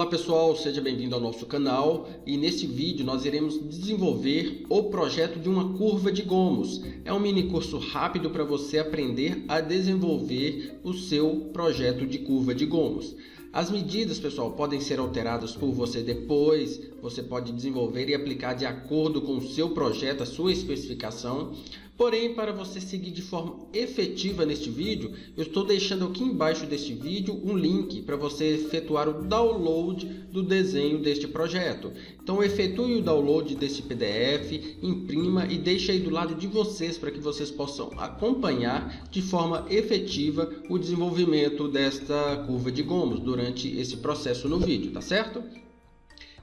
Olá pessoal, seja bem-vindo ao nosso canal e neste vídeo nós iremos desenvolver o projeto de uma curva de gomos. É um mini curso rápido para você aprender a desenvolver o seu projeto de curva de gomos. As medidas, pessoal, podem ser alteradas por você depois, você pode desenvolver e aplicar de acordo com o seu projeto, a sua especificação. Porém, para você seguir de forma efetiva neste vídeo, eu estou deixando aqui embaixo deste vídeo um link para você efetuar o download do desenho deste projeto. Então, efetue o download deste PDF, imprima e deixe aí do lado de vocês para que vocês possam acompanhar de forma efetiva o desenvolvimento desta curva de gomos durante esse processo no vídeo, tá certo?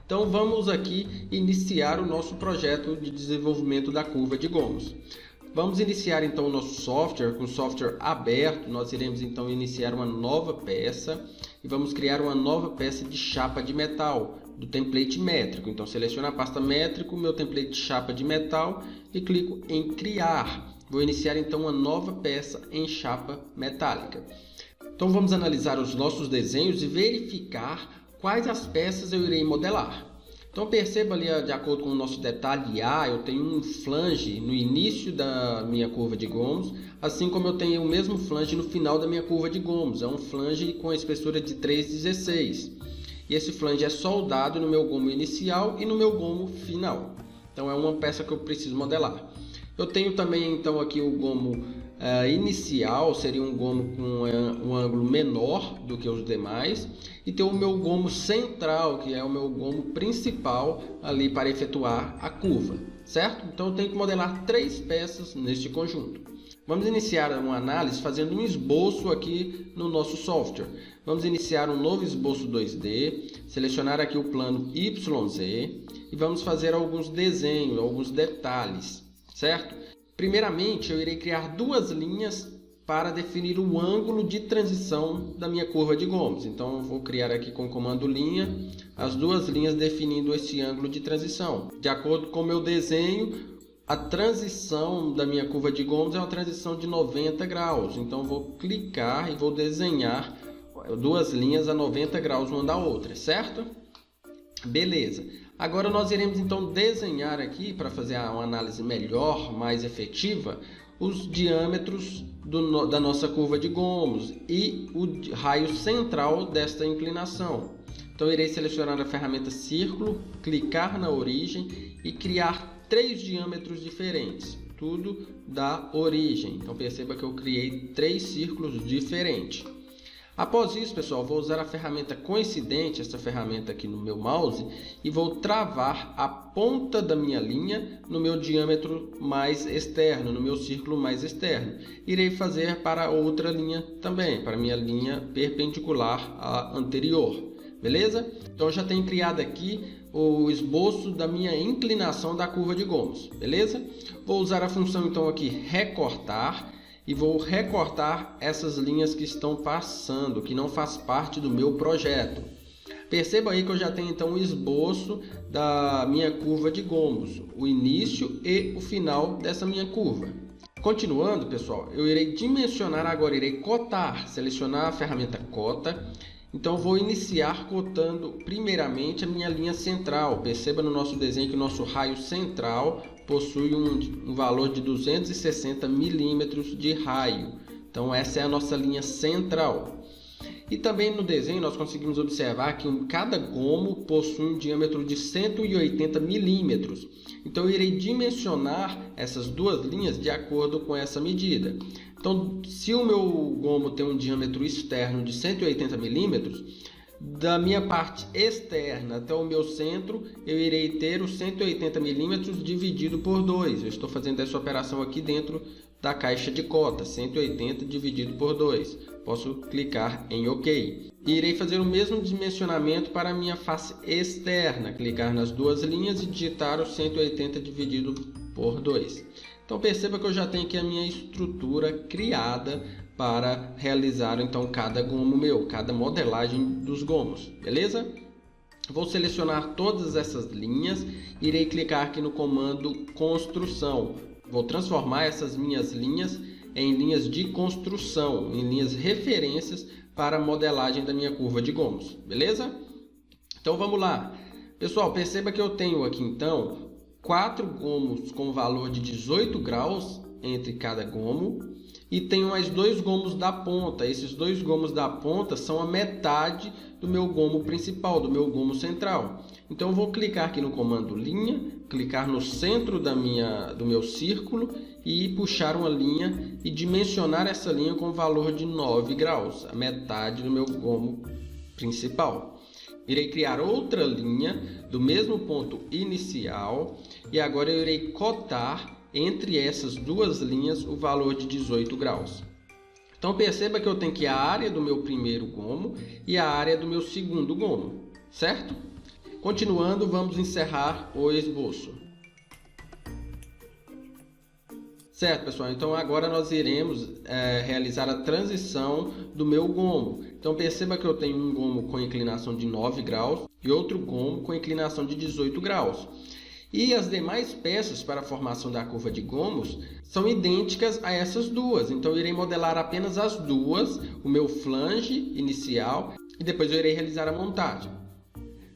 Então vamos aqui iniciar o nosso projeto de desenvolvimento da curva de gomos. Vamos iniciar então o nosso software, com o software aberto. Nós iremos então iniciar uma nova peça e vamos criar uma nova peça de chapa de metal do template métrico. Então seleciono a pasta métrico, meu template de chapa de metal e clico em criar. Vou iniciar então uma nova peça em chapa metálica. Então vamos analisar os nossos desenhos e verificar quais as peças eu irei modelar. Então perceba ali, de acordo com o nosso detalhe A, eu tenho um flange no início da minha curva de gomos, assim como eu tenho o mesmo flange no final da minha curva de gomos. É um flange com a espessura de 3,16. E esse flange é soldado no meu gomo inicial e no meu gomo final. Então é uma peça que eu preciso modelar. Eu tenho também então aqui o gomo inicial, seria um gomo com um ângulo menor do que os demais, e tem o meu gomo central, que é o meu gomo principal ali para efetuar a curva, certo? Então eu tenho que modelar três peças neste conjunto. Vamos iniciar uma análise fazendo um esboço aqui no nosso software. Vamos iniciar um novo esboço 2D, selecionar aqui o plano YZ e vamos fazer alguns desenhos, alguns detalhes, certo? Primeiramente, eu irei criar duas linhas para definir o ângulo de transição da minha curva de gomos. Então, eu vou criar aqui com o comando linha as duas linhas definindo esse ângulo de transição. De acordo com o meu desenho, a transição da minha curva de gomos é uma transição de 90 graus. Então, eu vou clicar e vou desenhar duas linhas a 90 graus uma da outra, certo? Beleza. Agora nós iremos então desenhar aqui, para fazer uma análise melhor, mais efetiva, os diâmetros da nossa curva de gomos e o raio central desta inclinação. Então irei selecionar a ferramenta círculo, clicar na origem e criar três diâmetros diferentes, tudo da origem. Então perceba que eu criei três círculos diferentes. Após isso, pessoal, vou usar a ferramenta coincidente, essa ferramenta aqui no meu mouse, e vou travar a ponta da minha linha no meu diâmetro mais externo, no meu círculo mais externo. Irei fazer para outra linha também, para a minha linha perpendicular à anterior. Beleza? Então eu já tenho criado aqui o esboço da minha inclinação da curva de gomos. Beleza? Vou usar a função então aqui recortar. E vou recortar essas linhas que estão passando, que não faz parte do meu projeto. Perceba aí que eu já tenho então o esboço da minha curva de gomos, o início e o final dessa minha curva. Continuando, pessoal, eu irei dimensionar agora, irei cotar, selecionar a ferramenta cota. Então vou iniciar cotando primeiramente a minha linha central. Perceba no nosso desenho que o nosso raio central possui um valor de 260 milímetros de raio. Então essa é a nossa linha central. E também no desenho nós conseguimos observar que cada gomo possui um diâmetro de 180 milímetros. Então eu irei dimensionar essas duas linhas de acordo com essa medida. Então, se o meu gomo tem um diâmetro externo de 180 milímetros, da minha parte externa até o meu centro, eu irei ter os 180 milímetros dividido por 2. Eu estou fazendo essa operação aqui dentro da caixa de cota, 180 dividido por 2. Posso clicar em OK. E irei fazer o mesmo dimensionamento para a minha face externa, clicar nas duas linhas e digitar os 180 dividido por 2. Então perceba que eu já tenho aqui a minha estrutura criada para realizar então cada gomo meu, cada modelagem dos gomos, beleza? Vou selecionar todas essas linhas, irei clicar aqui no comando construção. Vou transformar essas minhas linhas em linhas de construção, em linhas referências para a modelagem da minha curva de gomos, beleza? Então vamos lá. Pessoal, perceba que eu tenho aqui então 4 gomos com valor de 18 graus entre cada gomo e tenho mais 2 gomos da ponta. Esses 2 gomos da ponta são a metade do meu gomo principal, do meu gomo central. Então eu vou clicar aqui no comando linha, clicar no centro do meu círculo e puxar uma linha e dimensionar essa linha com valor de 9 graus, a metade do meu gomo principal. Irei criar outra linha do mesmo ponto inicial e agora eu irei cotar entre essas duas linhas o valor de 18 graus. Então perceba que eu tenho aqui a área do meu primeiro gomo e a área do meu segundo gomo, certo? Continuando, vamos encerrar o esboço. Certo, pessoal, então agora nós iremos realizar a transição do meu gomo. Então perceba que eu tenho um gomo com inclinação de 9 graus e outro gomo com inclinação de 18 graus. E as demais peças para a formação da curva de gomos são idênticas a essas duas. Então eu irei modelar apenas as duas, o meu flange inicial, e depois eu irei realizar a montagem.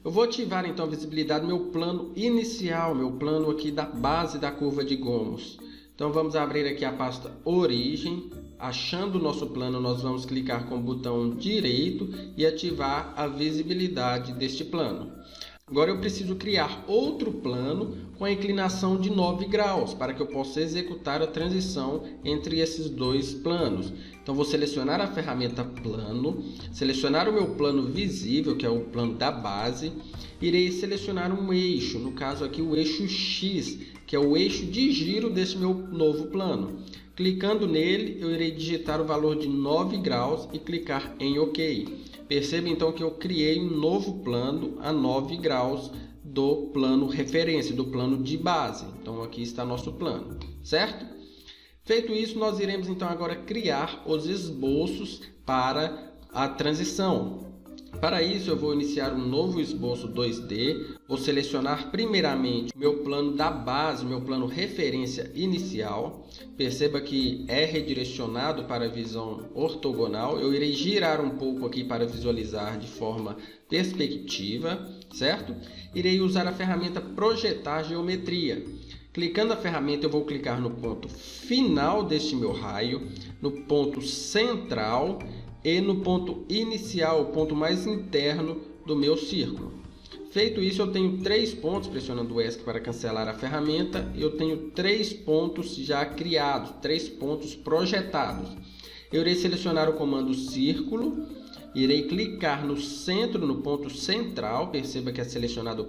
Eu vou ativar então a visibilidade do meu plano inicial, meu plano aqui da base da curva de gomos. Então vamos abrir aqui a pasta Origem, achando o nosso plano nós vamos clicar com o botão direito e ativar a visibilidade deste plano. Agora eu preciso criar outro plano com a inclinação de 9 graus para que eu possa executar a transição entre esses dois planos. Então vou selecionar a ferramenta Plano, selecionar o meu plano visível, que é o plano da base, irei selecionar um eixo, no caso aqui o eixo X, que é o eixo de giro desse meu novo plano. Clicando nele, eu irei digitar o valor de 9 graus e clicar em OK. Perceba então que eu criei um novo plano a 9 graus do plano referência, do plano de base. Então aqui está nosso plano, certo? Feito isso, nós iremos então agora criar os esboços para a transição. Para isso, eu vou iniciar um novo esboço 2D. Vou selecionar primeiramente o meu plano da base, meu plano referência inicial. Perceba que é redirecionado para a visão ortogonal. Eu irei girar um pouco aqui para visualizar de forma perspectiva, certo? Irei usar a ferramenta Projetar Geometria. Clicando na ferramenta, eu vou clicar no ponto final deste meu raio, no ponto central e no ponto inicial, o ponto mais interno do meu círculo. Feito isso, eu tenho 3 pontos, pressionando o ESC para cancelar a ferramenta, eu tenho 3 pontos já criados, 3 pontos projetados. Eu irei selecionar o comando círculo, irei clicar no centro, no ponto central, perceba que é selecionado o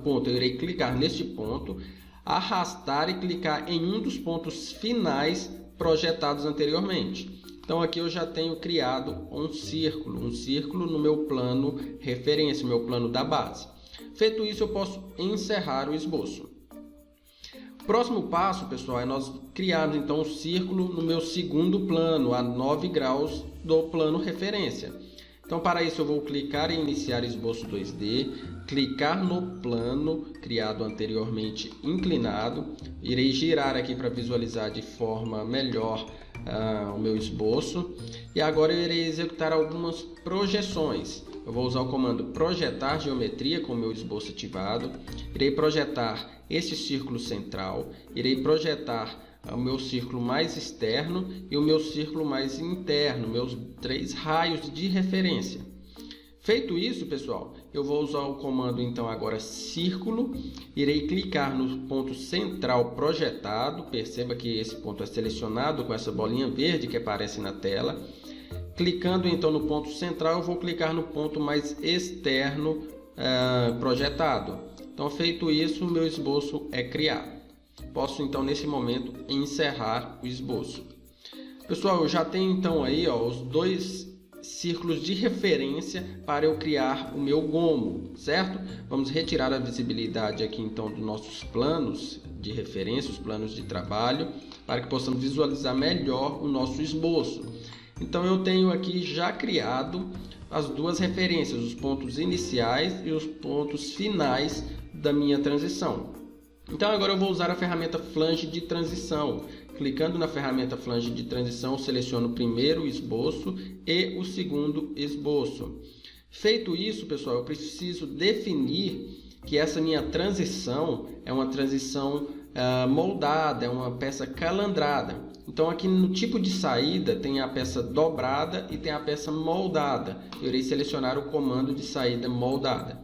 ponto, eu irei clicar neste ponto, arrastar e clicar em um dos pontos finais projetados anteriormente. Então aqui eu já tenho criado um círculo no meu plano referência, meu plano da base. Feito isso, eu posso encerrar o esboço. Próximo passo, pessoal, é nós criarmos então um círculo no meu segundo plano, a 9 graus do plano referência. Então para isso eu vou clicar em iniciar esboço 2D, clicar no plano criado anteriormente inclinado, irei girar aqui para visualizar de forma melhor o meu esboço e agora eu irei executar algumas projeções. Eu vou usar o comando Projetar Geometria com o meu esboço ativado, irei projetar este círculo central, irei projetar o meu círculo mais externo e o meu círculo mais interno, meus 3 raios de referência. Feito isso, pessoal, eu vou usar o comando então agora círculo, irei clicar no ponto central projetado, perceba que esse ponto é selecionado com essa bolinha verde que aparece na tela. Clicando então no ponto central, eu vou clicar no ponto mais externo projetado. Então feito isso, o meu esboço é criado. Posso então nesse momento encerrar o esboço. Pessoal, eu já tenho então aí os 2 círculos de referência para eu criar o meu gomo, certo? Vamos retirar a visibilidade aqui então dos nossos planos de referência, os planos de trabalho, para que possamos visualizar melhor o nosso esboço. Então eu tenho aqui já criado as 2 referências, os pontos iniciais e os pontos finais da minha transição. Então agora eu vou usar a ferramenta Flange de Transição. Clicando na ferramenta Flange de Transição, eu seleciono o primeiro esboço e o segundo esboço. Feito isso, pessoal, eu preciso definir que essa minha transição é uma transição moldada, é uma peça calandrada. Então aqui no tipo de saída tem a peça dobrada e tem a peça moldada. Eu irei selecionar o comando de saída moldada.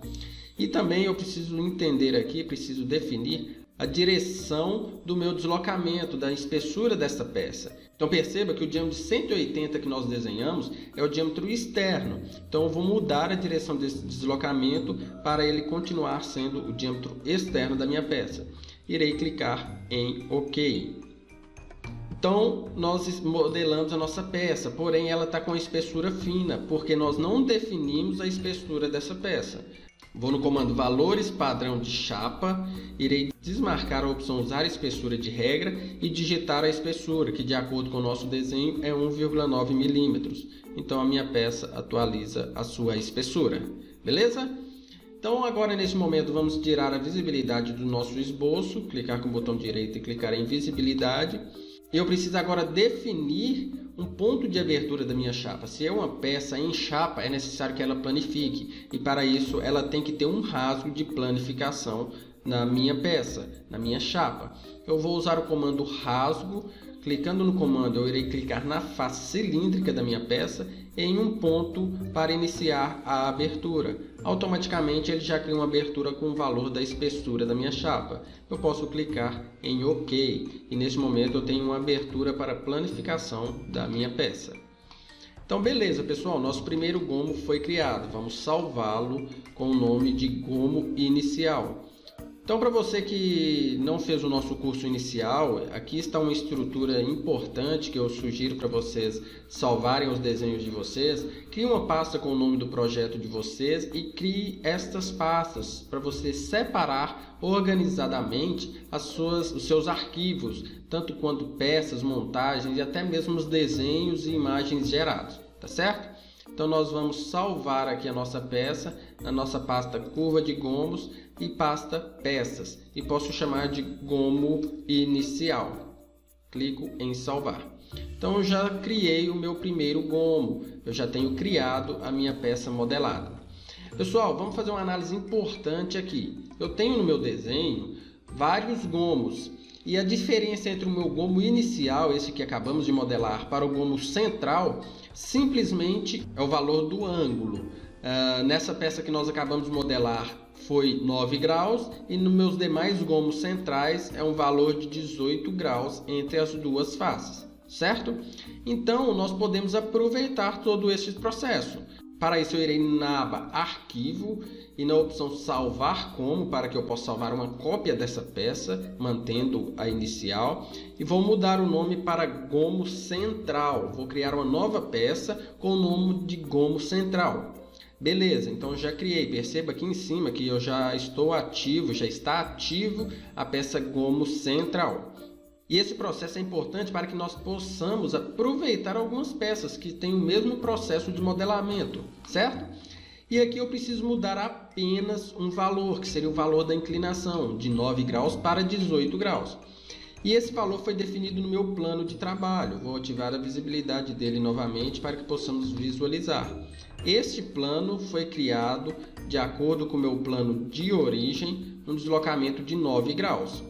E também eu preciso entender aqui, preciso definir a direção do meu deslocamento, da espessura desta peça. Então perceba que o diâmetro de 180 que nós desenhamos é o diâmetro externo. Então eu vou mudar a direção desse deslocamento para ele continuar sendo o diâmetro externo da minha peça. Irei clicar em OK. Então nós modelamos a nossa peça, porém ela está com a espessura fina, porque nós não definimos a espessura dessa peça. Vou no comando valores padrão de chapa, irei desmarcar a opção usar espessura de regra e digitar a espessura, que de acordo com o nosso desenho é 1,9 milímetros. Então a minha peça atualiza a sua espessura, beleza? Então agora nesse momento vamos tirar a visibilidade do nosso esboço, clicar com o botão direito e clicar em visibilidade. Eu preciso agora definir um ponto de abertura da minha chapa. Se é uma peça em chapa, é necessário que ela planifique. E para isso ela tem que ter um rasgo de planificação na minha peça, na minha chapa. Eu vou usar o comando rasgo. Clicando no comando, eu irei clicar na face cilíndrica da minha peça em um ponto para iniciar a abertura. Automaticamente ele já cria uma abertura com o valor da espessura da minha chapa. Eu posso clicar em OK e nesse momento eu tenho uma abertura para planificação da minha peça. Então beleza, pessoal, nosso primeiro gomo foi criado. Vamos salvá-lo com o nome de gomo inicial. Então, para você que não fez o nosso curso inicial, aqui está uma estrutura importante que eu sugiro para vocês salvarem os desenhos de vocês. Crie uma pasta com o nome do projeto de vocês e crie estas pastas para você separar organizadamente os seus arquivos, tanto quanto peças, montagens e até mesmo os desenhos e imagens gerados, tá certo? Então nós vamos salvar aqui a nossa peça na nossa pasta curva de gomos e pasta peças e posso chamar de gomo inicial. Clico em salvar. Então eu já criei o meu primeiro gomo, eu já tenho criado a minha peça modelada. Pessoal, vamos fazer uma análise importante aqui. Eu tenho no meu desenho vários gomos. E a diferença entre o meu gomo inicial, esse que acabamos de modelar, para o gomo central, simplesmente é o valor do ângulo. Nessa peça que nós acabamos de modelar foi 9 graus e nos meus demais gomos centrais é um valor de 18 graus entre as duas faces, certo? Então nós podemos aproveitar todo esse processo. Para isso eu irei na aba Arquivo e na opção Salvar Como, para que eu possa salvar uma cópia dessa peça, mantendo a inicial. E vou mudar o nome para Gomo Central. Vou criar uma nova peça com o nome de Gomo Central. Beleza, então já criei. Perceba aqui em cima que eu já estou ativo, já está ativo a peça Gomo Central. E esse processo é importante para que nós possamos aproveitar algumas peças que têm o mesmo processo de modelamento, certo? E aqui eu preciso mudar apenas um valor, que seria o valor da inclinação, de 9 graus para 18 graus. E esse valor foi definido no meu plano de trabalho. Vou ativar a visibilidade dele novamente para que possamos visualizar. Este plano foi criado de acordo com o meu plano de origem, no deslocamento de 9 graus.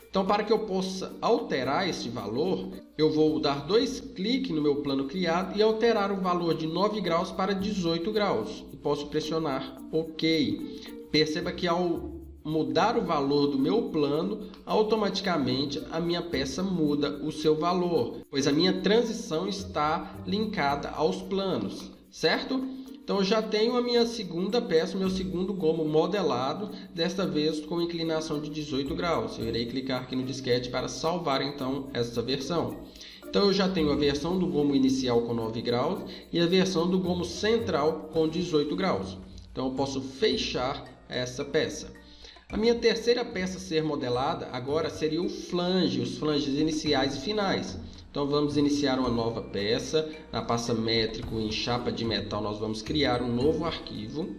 Então, para que eu possa alterar este valor, eu vou dar 2 cliques no meu plano criado e alterar o valor de 9 graus para 18 graus. E posso pressionar OK. Perceba que ao mudar o valor do meu plano, automaticamente a minha peça muda o seu valor, pois a minha transição está linkada aos planos, certo? Então eu já tenho a minha segunda peça, meu segundo gomo modelado, desta vez com inclinação de 18 graus. Eu irei clicar aqui no disquete para salvar então essa versão. Então eu já tenho a versão do gomo inicial com 9 graus e a versão do gomo central com 18 graus. Então eu posso fechar essa peça. A minha terceira peça a ser modelada agora seria o flange, os flanges iniciais e finais. Então vamos iniciar uma nova peça. Na pasta métrico em chapa de metal nós vamos criar um novo arquivo.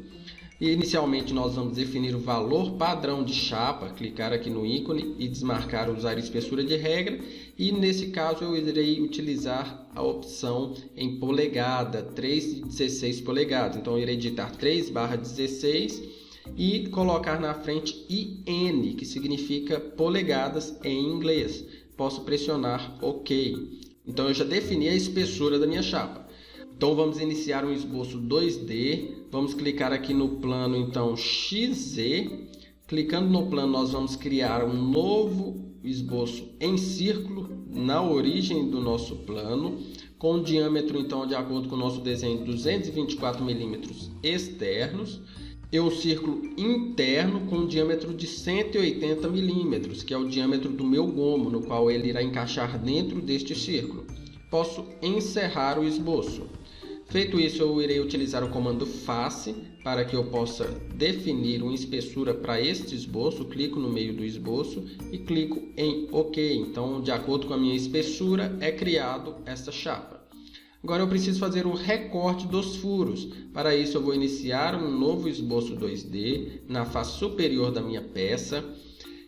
E inicialmente nós vamos definir o valor padrão de chapa, clicar aqui no ícone e desmarcar usar espessura de regra. E nesse caso eu irei utilizar a opção em polegada, 3/16 polegadas. Então eu irei digitar 3/16 e colocar na frente IN, que significa polegadas em inglês. Posso pressionar OK. Então eu já defini a espessura da minha chapa. Então vamos iniciar um esboço 2D. Vamos clicar aqui no plano então XZ. Clicando no plano nós vamos criar um novo esboço em círculo na origem do nosso plano, com um diâmetro então de acordo com o nosso desenho 224 milímetros externos, e um círculo interno com um diâmetro de 180 milímetros, que é o diâmetro do meu gomo, no qual ele irá encaixar dentro deste círculo. Posso encerrar o esboço. Feito isso, eu irei utilizar o comando face para que eu possa definir uma espessura para este esboço. Clico no meio do esboço e clico em OK. Então, de acordo com a minha espessura, é criado esta chapa. Agora eu preciso fazer o recorte dos furos. Para isso, eu vou iniciar um novo esboço 2D na face superior da minha peça.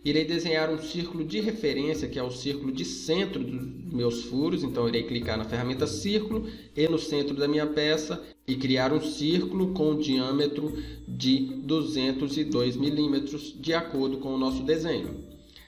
Irei desenhar um círculo de referência, que é o círculo de centro dos meus furos. Então, irei clicar na ferramenta Círculo e no centro da minha peça e criar um círculo com um diâmetro de 202 milímetros, de acordo com o nosso desenho.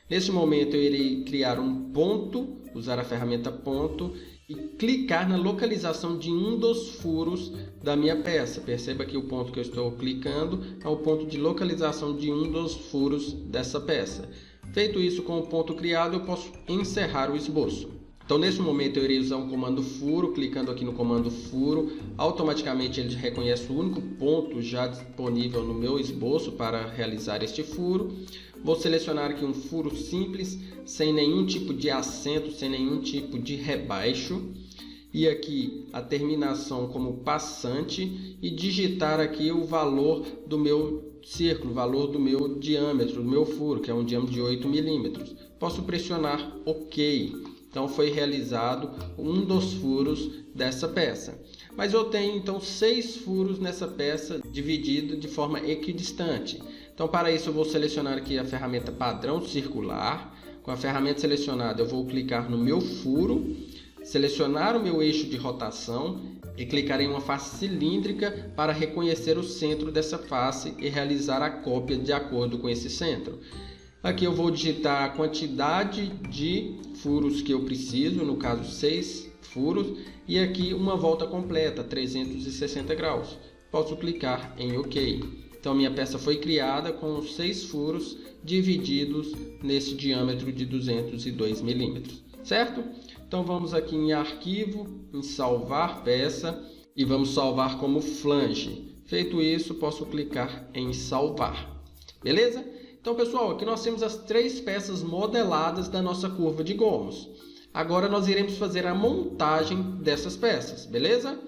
Neste momento, eu irei criar um ponto, usar a ferramenta Ponto e clicar na localização de um dos furos da minha peça. Perceba que o ponto que eu estou clicando é o ponto de localização de um dos furos dessa peça. Feito isso, com o ponto criado, eu posso encerrar o esboço. Então, nesse momento, eu irei usar um comando furo. Clicando aqui no comando furo, automaticamente ele reconhece o único ponto já disponível no meu esboço para realizar este furo. Vou selecionar aqui um furo simples, sem nenhum tipo de acento, sem nenhum tipo de rebaixo. E aqui a terminação como passante e digitar aqui o valor do meu círculo, o valor do meu diâmetro, do meu furo, que é um diâmetro de 8 milímetros. Posso pressionar OK. Então foi realizado um dos furos dessa peça. Mas eu tenho então 6 furos nessa peça, dividido de forma equidistante. Então, para isso, eu vou selecionar aqui a ferramenta padrão circular. Com a ferramenta selecionada, eu vou clicar no meu furo, selecionar o meu eixo de rotação e clicar em uma face cilíndrica para reconhecer o centro dessa face e realizar a cópia de acordo com esse centro. Aqui eu vou digitar a quantidade de furos que eu preciso, no caso 6 furos, e aqui uma volta completa, 360 graus. Posso clicar em OK. Então, minha peça foi criada com 6 furos divididos nesse diâmetro de 202 milímetros, certo? Então, vamos aqui em Arquivo, em Salvar Peça e vamos salvar como flange. Feito isso, posso clicar em Salvar. Beleza? Então, pessoal, aqui nós temos as 3 peças modeladas da nossa curva de gomos. Agora, nós iremos fazer a montagem dessas peças, beleza?